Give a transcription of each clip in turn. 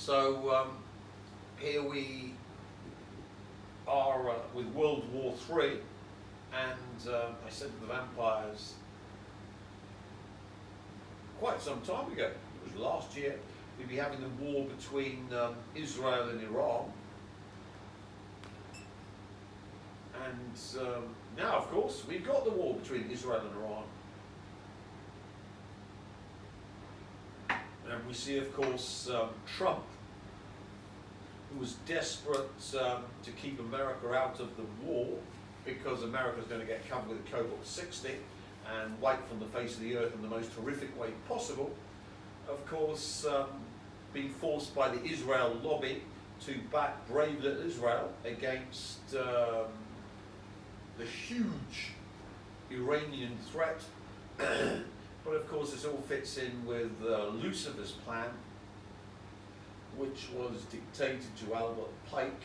So here we are with World War III, and I said to the vampires quite some time ago, it was last year, we'd be having the war between Israel and Iran. And now, of course, we've got the war between Israel and Iran. And we see, of course, Trump, who was desperate to keep America out of the war because America's going to get covered with cobalt-60 and wiped from the face of the earth in the most horrific way possible. Of course, being forced by the Israel lobby to back brave little Israel against the huge Iranian threat. But of course, this all fits in with Lucifer's plan, which was dictated to Albert Pike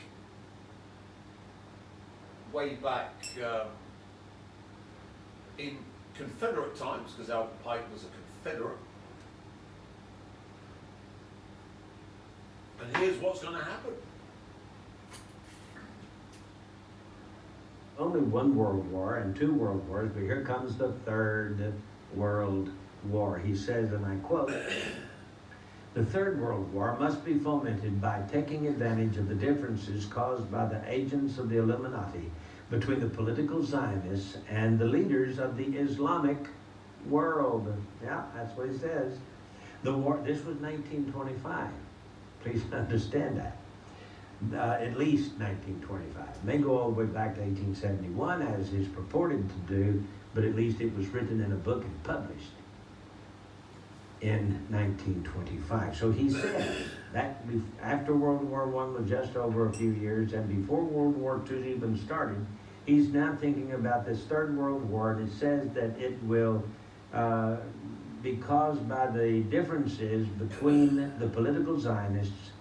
way back in Confederate times, because Albert Pike was a Confederate. And here's what's going to happen. Only one world war and two world wars, but here comes the third world war. He says, and I quote, "The third world war must be fomented by taking advantage of the differences caused by the agents of the Illuminati between the political Zionists and the leaders of the Islamic world." Yeah, that's what he says. The war, this was 1925. Please understand that. At least 1925. It may go all the way back to 1871, as is purported to do, but at least it was written in a book and published in 1925. So he says that after World War I was just over a few years, and before World War II even started, he's now thinking about this third world war, and it says that it will be caused by the differences between the political Zionists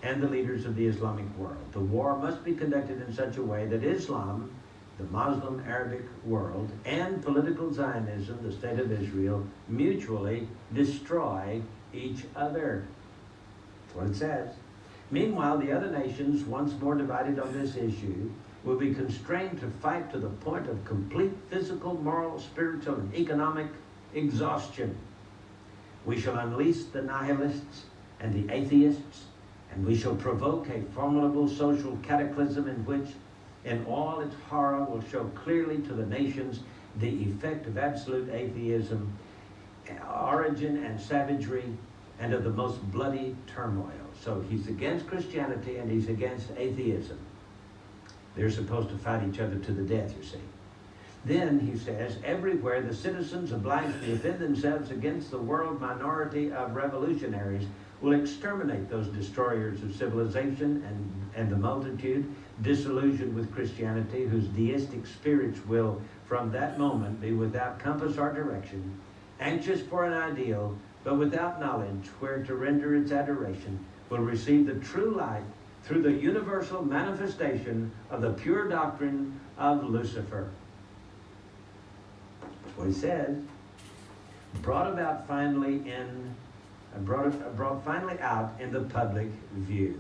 and the leaders of the Islamic world. The war must be conducted in such a way that Islam, the Muslim Arabic world, and political Zionism, the state of Israel, mutually destroy each other. That's what it says. Meanwhile, the other nations, once more divided on this issue, will be constrained to fight to the point of complete physical, moral, spiritual, and economic exhaustion. We shall unleash the nihilists and the atheists, and we shall provoke a formidable social cataclysm in which, in all its horror, will show clearly to the nations the effect of absolute atheism, origin and savagery, and of the most bloody turmoil. So he's against Christianity and he's against atheism. They're supposed to fight each other to the death, you see. Then, he says, everywhere the citizens obliged to defend themselves against the world minority of revolutionaries will exterminate those destroyers of civilization and the multitude disillusioned with Christianity, whose deistic spirits will from that moment be without compass or direction, anxious for an ideal, but without knowledge where to render its adoration, will receive the true light through the universal manifestation of the pure doctrine of Lucifer. That's what he says. Brought finally out in the public view.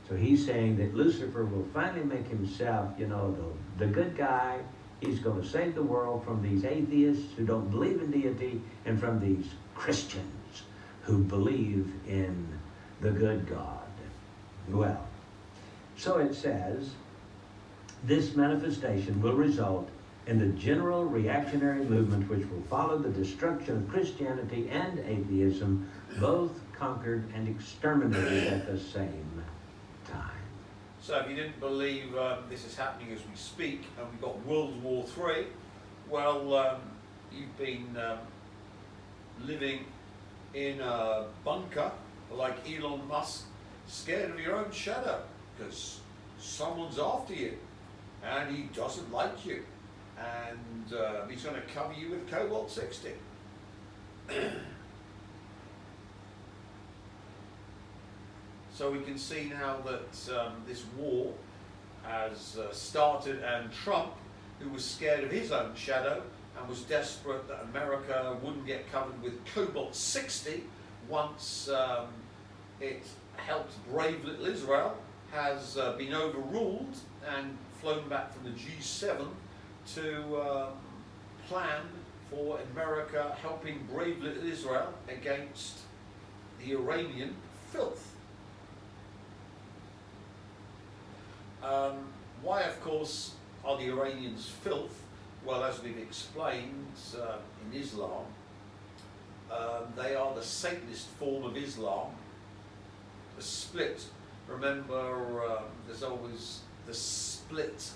So he's saying that Lucifer will finally make himself, the good guy. He's going to save the world from these atheists who don't believe in deity and from these Christians who believe in the good God. Well, so it says, this manifestation will result in the general reactionary movement which will follow the destruction of Christianity and atheism, both conquered and exterminated at the same time. So if you didn't believe this is happening as we speak, and we've got World War III, well, you've been living in a bunker like Elon Musk, scared of your own shadow, because someone's after you, and he doesn't like you, and he's going to cover you with cobalt-60. So we can see now that this war has started, and Trump, who was scared of his own shadow and was desperate that America wouldn't get covered with cobalt-60 once it helped brave little Israel, has been overruled and flown back from the G7 to plan for America helping brave little Israel against the Iranian filth. Why, of course, are the Iranians filth? Well, as we've explained in Islam, they are the Satanist form of Islam. The split, remember, there's always the split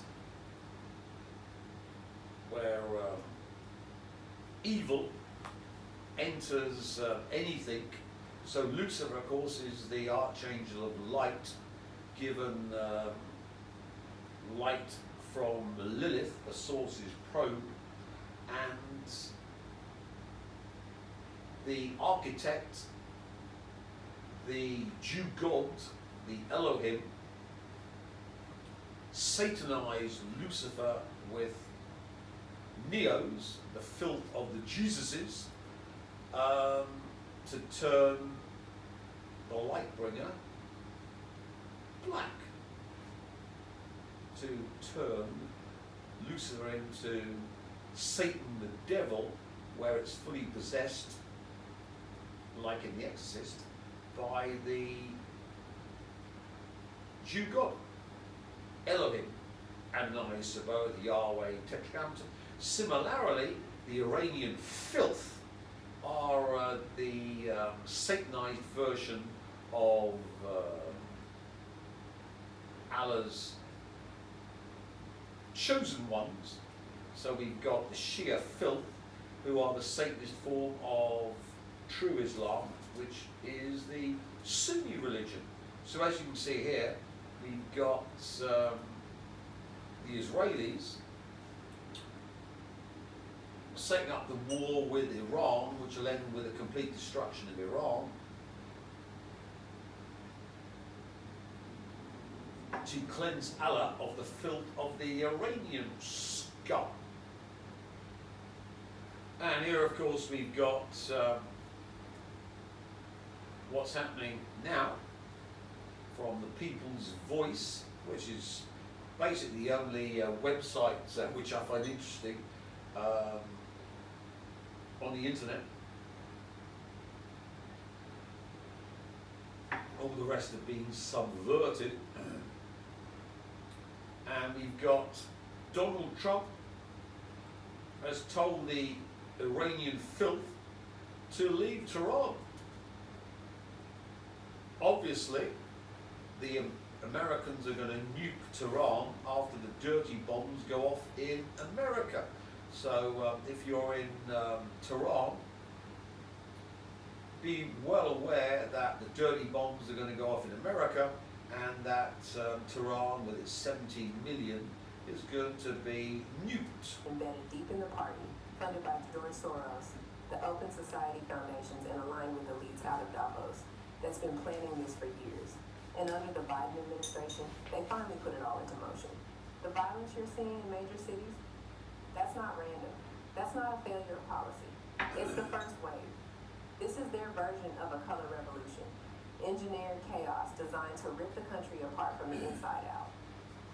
where evil enters anything. So Lucifer, of course, is the archangel of light, given light from Lilith, the source's probe, and the architect, the Jew god, the Elohim, satanized Lucifer with neos, the filth of the Jesuses, to turn the light bringer black, to turn Lucifer into Satan the devil, where it's fully possessed, like in The Exorcist, by the Jew God, Elohim, Adonai Sabaoth, Yahweh, Tetragrammaton. Similarly, the Iranian filth are the Satanized version of Allah's chosen ones. So we've got the Shia filth, who are the Satanist form of true Islam, which is the Sunni religion. So as you can see here, we've got the Israelis setting up the war with Iran, which will end with a complete destruction of Iran, to cleanse Allah of the filth of the Iranian scum. And here, of course, we've got what's happening now from the People's Voice, which is basically the only website which I find interesting on the internet. All the rest have been subverted. And we've got Donald Trump has told the Iranian filth to leave Tehran. Obviously, the Americans are going to nuke Tehran after the dirty bombs go off in America. So if you're in Tehran, be well aware that the dirty bombs are going to go off in America, and that Tehran, with its 17 million, is going to be nuked. Embedded deep in the party, funded by George Soros, the Open Society Foundations, and aligned with elites out of Davos, that's been planning this for years. And under the Biden administration, they finally put it all into motion. The violence you're seeing in major cities, that's not random. That's not a failure of policy. It's the first wave. This is their version of a color revolution. Engineered chaos designed to rip the country apart from the inside out.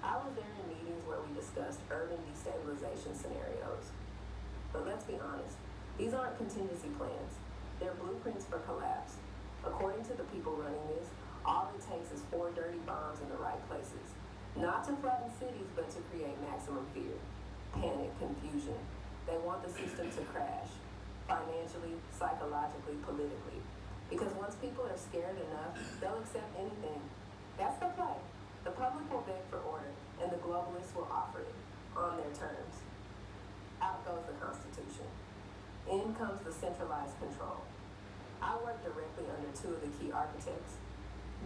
I was there in meetings where we discussed urban destabilization scenarios. But let's be honest, these aren't contingency plans. They're blueprints for collapse. According to the people running this, all it takes is 4 dirty bombs in the right places. Not to flatten cities, but to create maximum fear, panic, confusion. They want the system to crash, financially, psychologically, politically. Because once people are scared enough, they'll accept anything. That's the play. The public will beg for order, and the globalists will offer it on their terms. Out goes the Constitution. In comes the centralized control. I work directly under 2 of the key architects.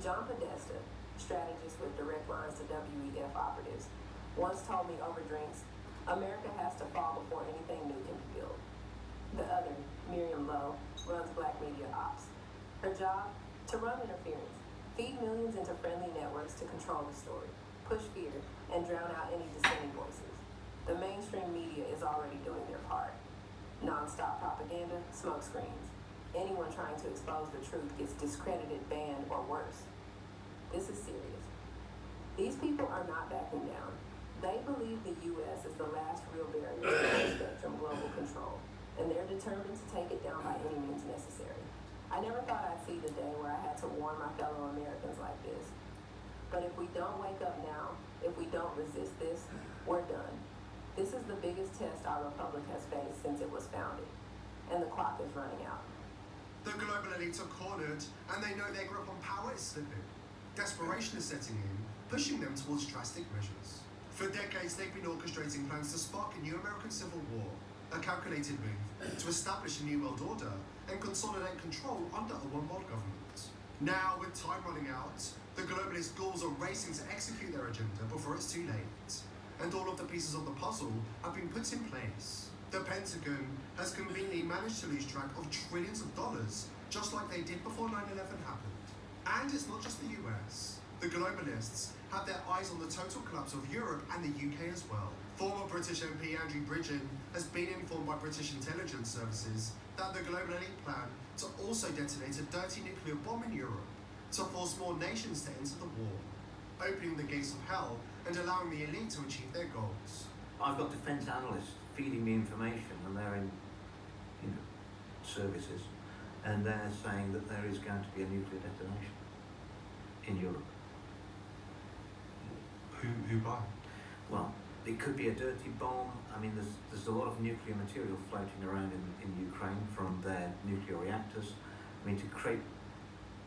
John Podesta, strategist with direct lines to WEF operatives, once told me over drinks, America has to fall before anything new can be built. The other, Miriam Lowe, runs Black Media Ops. Her job? To run interference, feed millions into friendly networks to control the story, push fear, and drown out any dissenting voices. The mainstream media is already doing their part. Non-stop propaganda, smokescreens. Anyone trying to expose the truth gets discredited, banned, or worse. This is serious. These people are not backing down. They believe the U.S. is the last real barrier to full-spectrum global control, and they're determined to take it down by any means necessary. I never thought I'd see the day where I had to warn my fellow Americans like this. But if we don't wake up now, if we don't resist this, we're done. This is the biggest test our republic has faced since it was founded, and the clock is running out. The global elites are cornered, and they know their grip on power is slipping. Desperation is setting in, pushing them towards drastic measures. For decades, they've been orchestrating plans to spark a new American Civil War, a calculated move to establish a new world order and consolidate control under a one-world government. Now, with time running out, the globalist ghouls are racing to execute their agenda before it's too late, and all of the pieces of the puzzle have been put in place. The Pentagon has conveniently managed to lose track of trillions of dollars, just like they did before 9/11 happened. And it's not just the US. The globalists have their eyes on the total collapse of Europe and the UK as well. Former British MP Andrew Bridgen has been informed by British intelligence services that the global elite plan to also detonate a dirty nuclear bomb in Europe to force more nations to enter the war, opening the gates of hell and allowing the elite to achieve their goals. I've got defence analysts feeding me information, and they're in, services, and they're saying that there is going to be a nuclear detonation in Europe. Who by? Well, it could be a dirty bomb. I mean, there's a lot of nuclear material floating around in Ukraine from their nuclear reactors. I mean, to create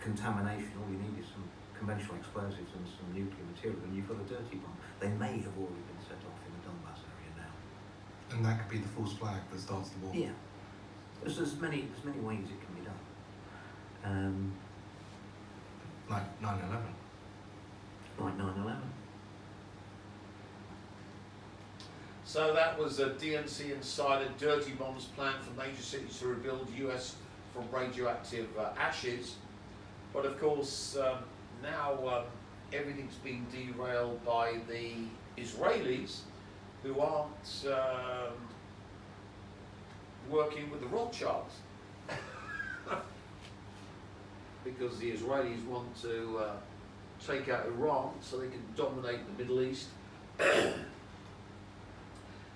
contamination, all you need is some conventional explosives and some nuclear material, and you've got a dirty bomb. They may have already been set off in the Donbass area now. And that could be the false flag that starts the war. Yeah. There's many ways it can be done. Like 9/11. Like 9/11. So that was a DNC insider dirty bombs plan for major cities to rebuild US from radioactive ashes. But of course, now everything's been derailed by the Israelis, who aren't working with the Rothschilds. Because the Israelis want to take out Iran so they can dominate the Middle East.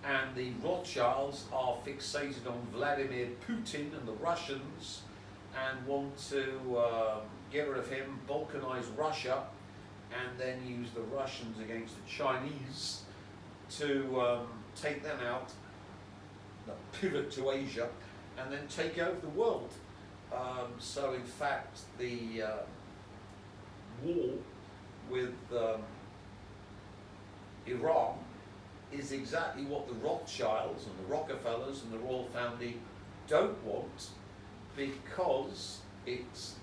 And the Rothschilds are fixated on Vladimir Putin and the Russians and want to get rid of him, balkanize Russia, and then use the Russians against the Chinese to take them out, pivot to Asia, and then take over the world. So in fact, the war with Iran is exactly what the Rothschilds and the Rockefellers and the royal family don't want, because it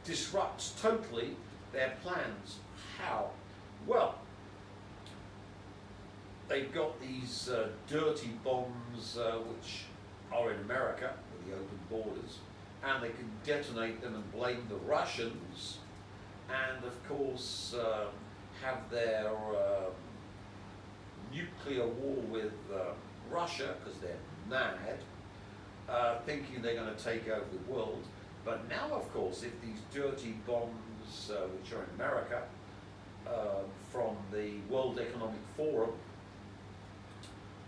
disrupts totally their plans. How? Well, they've got these dirty bombs which are in America with the open borders, and they can detonate them and blame the Russians, and of course have their nuclear war with Russia, because they're mad, thinking they're going to take over the world. But now, of course, if these dirty bombs, which are in America, from the World Economic Forum,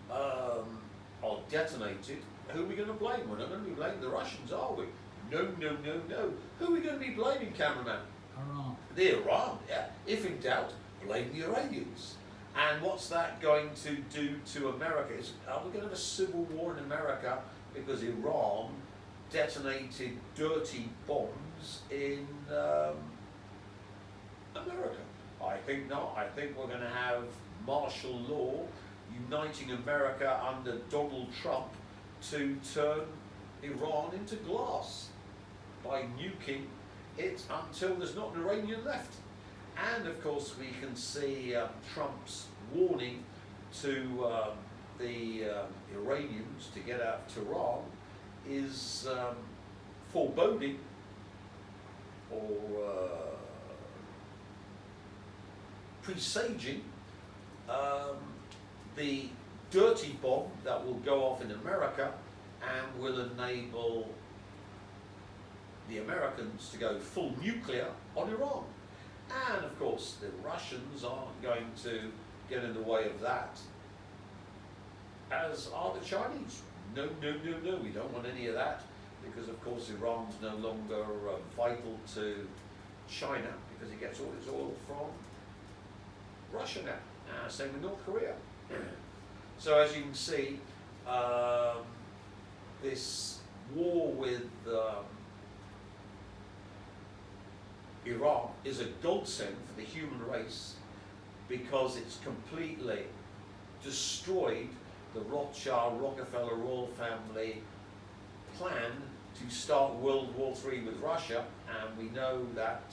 are detonated, who are we going to blame? We're not going to be blaming the Russians, are we? No, no, no, no. Who are we going to be blaming, cameraman? Iran. The Iran, yeah. If in doubt, blame the Iranians. And what's that going to do to America? Are we going to have a civil war in America because Iran detonated dirty bombs in America? I think not. I think we're going to have martial law uniting America under Donald Trump to turn Iran into glass by nuking it until there's not an Iranian left. And of course we can see Trump's warning to the Iranians to get out of Tehran is foreboding or presaging the dirty bomb that will go off in America and will enable the Americans to go full nuclear on Iran. And of course, the Russians aren't going to get in the way of that, as are the Chinese. No, no, no, no, we don't want any of that, because of course Iran's no longer vital to China, because it gets all its oil from Russia now. Same with North Korea. So as you can see, this war with Iran is a godsend for the human race, because it's completely destroyed the Rothschild, Rockefeller royal family plan to start World War III with Russia, and we know that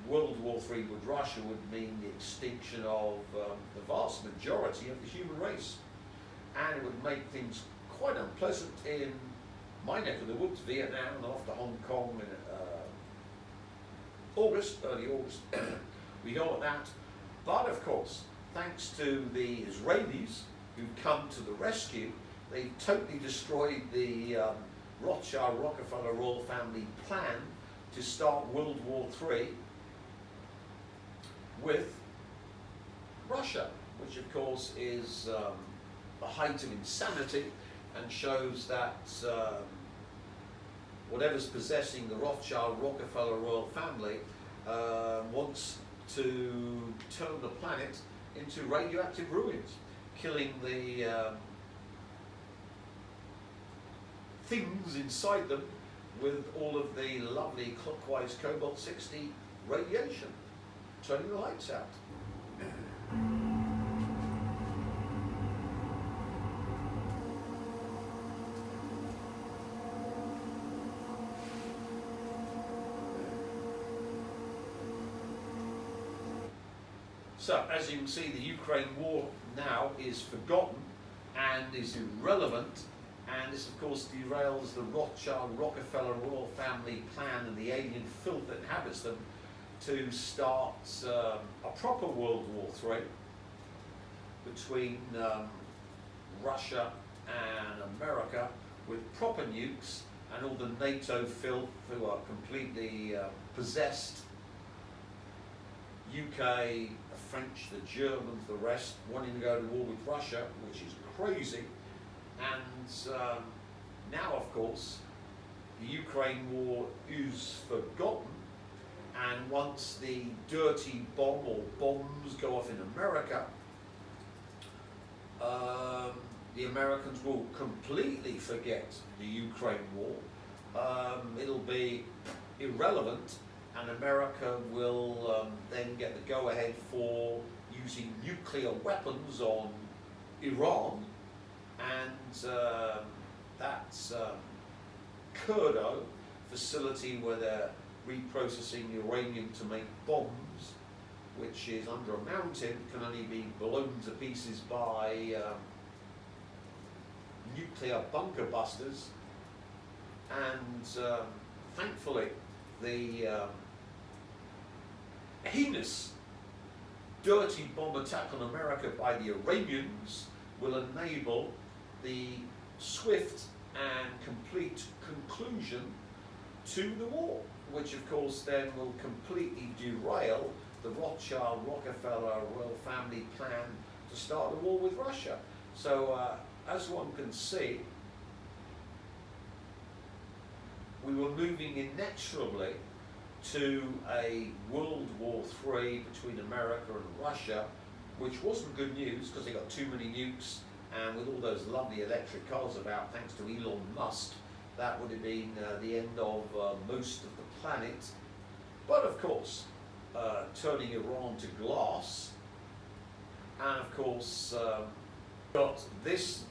World War III with Russia would mean the extinction of the vast majority of the human race, and it would make things quite unpleasant in my neck of the woods, Vietnam, and after Hong Kong in early August. We don't want that. But of course, thanks to the Israelis who've come to the rescue, they totally destroyed the Rothschild Rockefeller royal family plan to start World War III with Russia, which of course is the height of insanity, and shows that whatever's possessing the Rothschild Rockefeller royal family wants to turn the planet into radioactive ruins, killing the things inside them with all of the lovely clockwise cobalt-60 radiation, turning the lights out. So, as you can see, the Ukraine war now is forgotten and is irrelevant, and this of course derails the Rothschild Rockefeller royal family plan and the alien filth that inhabits them to start a proper World War III between Russia and America, with proper nukes and all the NATO filth who are completely possessed. UK, the French, the Germans, the rest wanting to go to war with Russia, which is crazy. And now, of course, the Ukraine war is forgotten, and once the dirty bomb or bombs go off in America, the Americans will completely forget the Ukraine war. It'll be irrelevant, and America will then get the go-ahead for using nuclear weapons on Iran, and that's Kurdo facility where they're reprocessing uranium to make bombs, which is under a mountain, can only be blown to pieces by nuclear bunker busters. And thankfully, the heinous, dirty bomb attack on America by the Iranians will enable the swift and complete conclusion to the war, which of course then will completely derail the Rothschild Rockefeller royal family plan to start the war with Russia. So as one can see, we were moving inexorably to a World War III between America and Russia, which wasn't good news because they got too many nukes, and with all those lovely electric cars about, thanks to Elon Musk, that would have been the end of most of the planet. But of course, turning Iran to glass, and of course got this.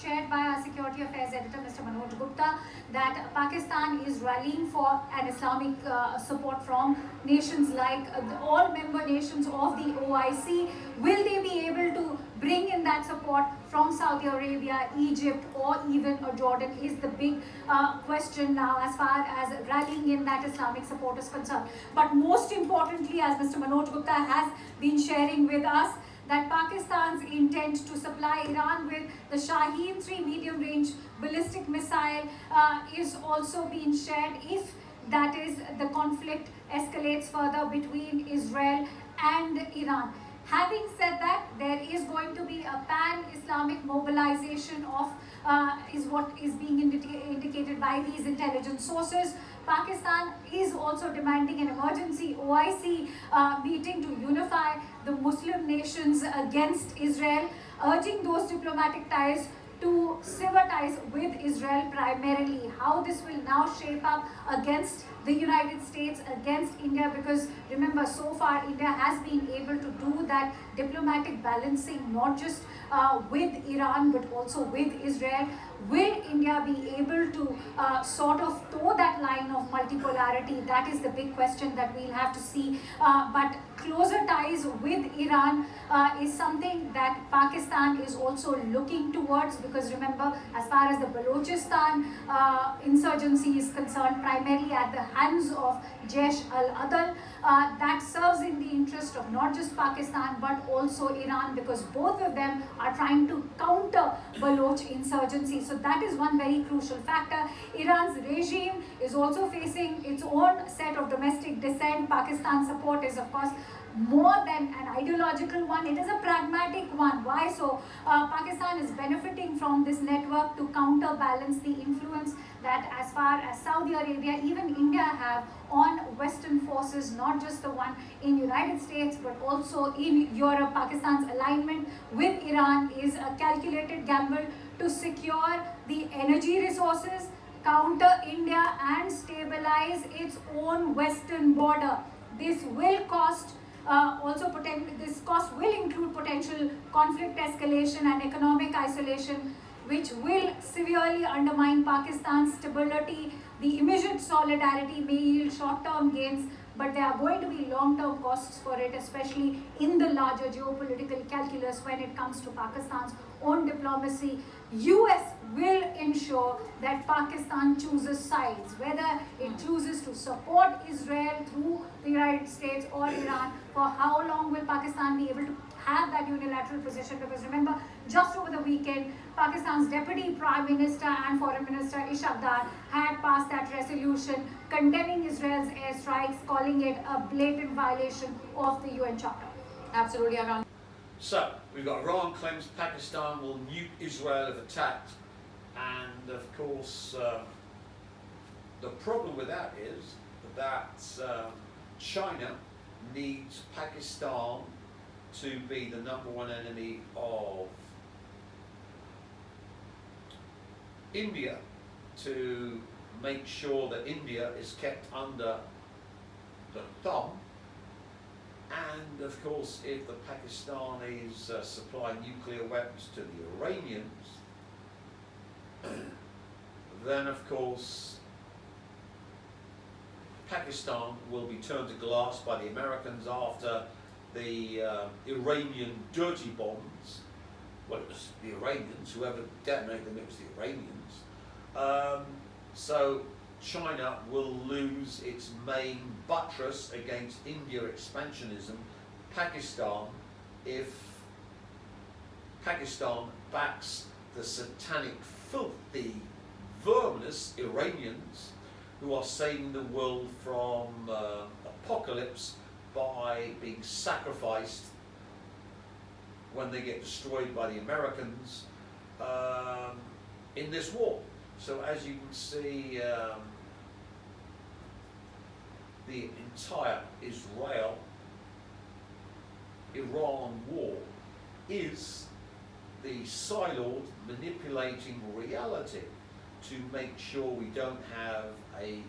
Shared by our Security Affairs Editor, Mr. Manoj Gupta, that Pakistan is rallying for an Islamic support from nations like all member nations of the OIC. Will they be able to bring in that support from Saudi Arabia, Egypt, or even Jordan is the big question now as far as rallying in that Islamic support is concerned. But most importantly, as Mr. Manoj Gupta has been sharing with us, that Pakistan's intent to supply Iran with the Shaheen 3 medium-range ballistic missile is also being shared if that is the conflict escalates further between Israel and Iran. Having said that, there is going to be a pan-Islamic mobilization of, is what is being indicated by these intelligence sources. Pakistan is also demanding an emergency OIC meeting to unify the Muslim nations against Israel, urging those diplomatic ties to sever ties with Israel primarily. How this will now shape up against the United States, against India, because remember, so far India has been able to do that diplomatic balancing, not just with Iran but also with Israel. Will India be able to sort of toe that line of multipolarity? That is the big question that we'll have to see. But closer ties with Iran is something that Pakistan is also looking towards, because remember, as far as the Balochistan insurgency is concerned, primarily at the hands of Jaish al-Adl, that serves in the interest of not just Pakistan but also Iran, because both of them are trying to counter Baloch insurgency. So that is one very crucial factor. Iran's regime is also facing its own set of domestic dissent. Pakistan's support is, of course, more than an ideological one. It is a pragmatic one. Why so? Pakistan is benefiting from this network to counterbalance the influence that, as far as Saudi Arabia, even India, have on Western forces, not just the one in United States but also in Europe. Pakistan's alignment with Iran is a calculated gamble to secure the energy resources, counter India and stabilize its own western border. This will cost this cost will include potential conflict escalation and economic isolation, which will severely undermine Pakistan's stability. The immediate solidarity may yield short-term gains, but there are going to be long-term costs for it, especially in the larger geopolitical calculus when it comes to Pakistan's own diplomacy. US will ensure that Pakistan chooses sides, whether it chooses to support Israel through the United States or Iran. For how long will Pakistan be able to have that unilateral position? Because remember, just over the weekend, Pakistan's Deputy Prime Minister and Foreign Minister Ishaq Dar had passed that resolution condemning Israel's airstrikes, calling it a blatant violation of the UN Charter. Absolutely, Iran. So, we've got Iran claims Pakistan will nuke Israel if attacked, and of course the problem with that is that China needs Pakistan to be the #1 enemy of India, to make sure that India is kept under the thumb. And of course, if the Pakistanis supply nuclear weapons to the Iranians, then of course Pakistan will be turned to glass by the Americans after the Iranian dirty bombs. Well, it was the Iranians, whoever detonated them, it was the Iranians. So China will lose its main buttress against India expansionism, Pakistan, if Pakistan backs the satanic, filthy, verminous Iranians who are saving the world from apocalypse by being sacrificed when they get destroyed by the Americans in this war. So as you can see, the entire Israel-Iran war is the Psi-Lord manipulating reality to make sure we don't have a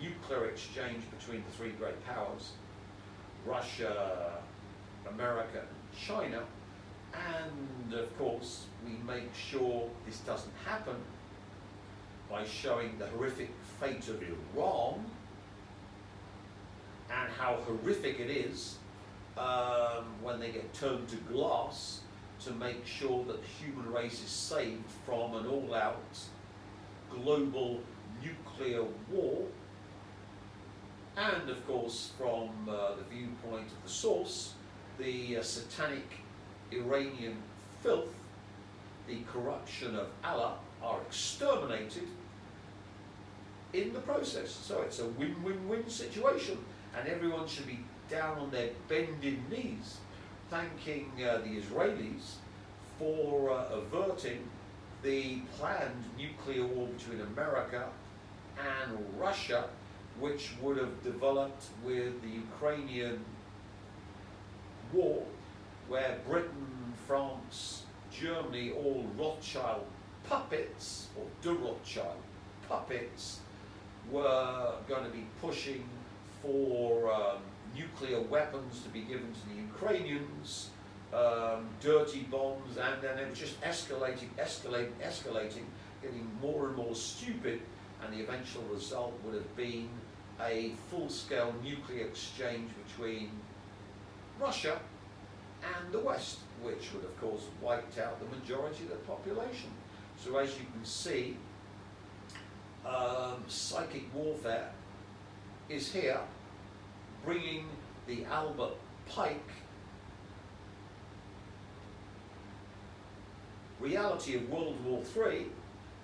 nuclear exchange between the three great powers, Russia, America, and China. And of course, we make sure this doesn't happen by showing the horrific fate of Iran and how horrific it is when they get turned to glass, to make sure that the human race is saved from an all-out global nuclear war. And of course, from the viewpoint of the source, the satanic Iranian filth, the corruption of Allah, are exterminated in the process. So it's a win-win-win situation, and everyone should be down on their bended knees thanking the Israelis for averting the planned nuclear war between America and Russia, which would have developed with the Ukrainian war, where Britain, France, Germany, all Rothschild puppets, or de Rothschild puppets, were going to be pushing for nuclear weapons to be given to the Ukrainians, dirty bombs, and then it was just escalating, getting more and more stupid, and the eventual result would have been a full-scale nuclear exchange between Russia and the West, which would of course wiped out the majority of the population. So as you can see, psychic warfare is here, bringing the Albert Pike reality of World War III,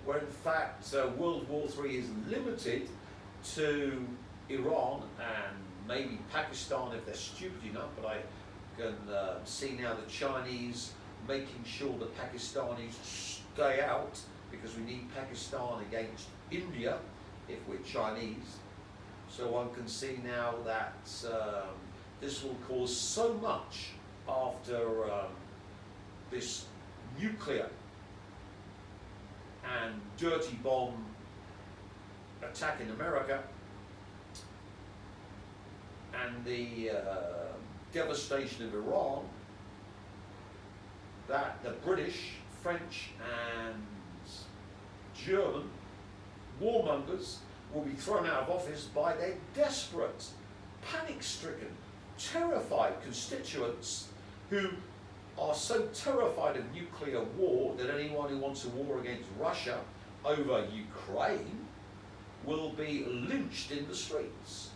where in fact World War III is limited to Iran and maybe Pakistan if they're stupid enough, but I can see now the Chinese making sure the Pakistanis stay out, because we need Pakistan against India if we're Chinese. So one can see now that this will cause so much after this nuclear and dirty bomb attack in America, and the devastation of Iran, that the British, French and German warmongers will be thrown out of office by their desperate, panic-stricken, terrified constituents who are so terrified of nuclear war that anyone who wants a war against Russia over Ukraine will be lynched in the streets.